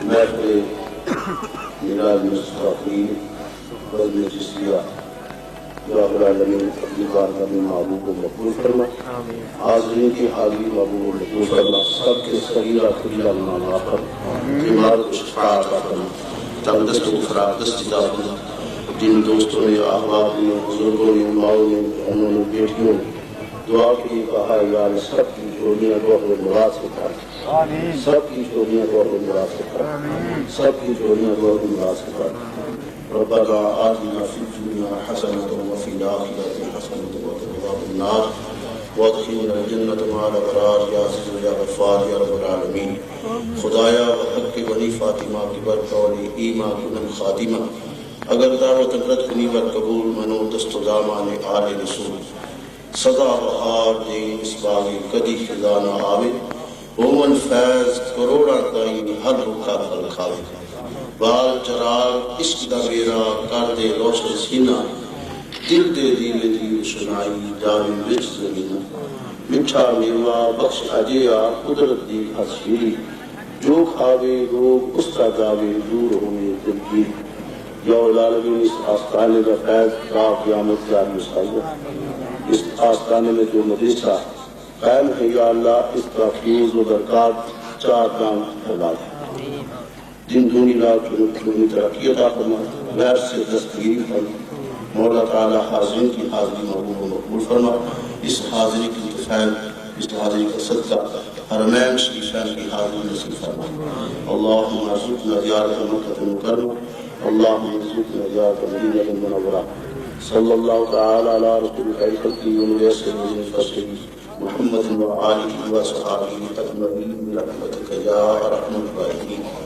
महफिल मिलाद मुस्तफ़ी बज़्म जिस्सिया रब्बुल आलमीन अपनी बारगाह में महबूब को मकबूल फरमा, हाज़रीन की हाज़िरी महबूब को मकबूल फरमा, सबके सगीरा कबीरा गुनाह माफ़ फरमा, बीमार को शिफा अता फरमा, तंगदस्त को फरागदस्त अता फरमा। जिन दोस्तों ने, अहबाब ने, बुजुर्गों ने, माओ ने, बहनों ने, बेटियों ने दुआ के लिए कहा, या अल्लाह सबकी चोरियां को अपने मुराद से कर, सबकी चोरियां को अपने मुराद से कर, सबकी चोरियां को अपने मुराद से कर। रब्बना आतिना फिद दुनिया हसनतन व फिल आखिरति हसनतन व क़िना अज़ाबन्नार वअदखिलना जन्नत मअल अबरार या अज़ीज़ या गफ़्फ़ार या रब्बल आलमीन। खुदाया हक़ की बनी फातिमा की बरकौली ईमा की नम खातिमा अगर दावत रद कुनी वर कबूल मनो दस्तुदामाने आले रसूल सदा बहार दे इस बागी कदी खिजाना आवे ओमन फैज करोड़ा ताई हर रुखा फल खावे बाल चराग इश्क दा मेरा कर दे रोशन सीना दिल दे दीवे दी सुनाई जान विच ज़मीना मिठा मेवा बख्श अजिया कुदरत दी हसीरी जो खावे रोग उसका जावे दूर होने दिलगीर या आलमीन। इस आस्थाने का फैज का क़यामत का मुसाया, इस आस्थाने में जो मदरसा कायम है या अल्लाह इसका फ्यूज व बरकत चार काम फैला दे, दिन दूनी रात चुनी तरक्की अता फरमा, गैर से दस्तगीर फरमा। मौला ताला हाज़िरीन की हाज़िरी मकबूल फरमा, इस हाज़िरी की फैल, इस हाज़िरी का सदका हरमैन शरीफैन की हाज़िरी नसीब फरमा। अल्लाहुम्मा अर्ज़ुक़ना ज़ियारत मक्का मुकर्रमा, अल्लाहुम्मा अर्ज़ुक़ना ज़ियारत मदीना मुनव्वरा। सल्लल्लाहु तआला अला रसूलिल खल्क़ि व मुयस्सिरिल फस्ली मुहम्मद व आलिहि व सहाबिहि अजमईन बिरहमतिका या अरहमर राहिमीन।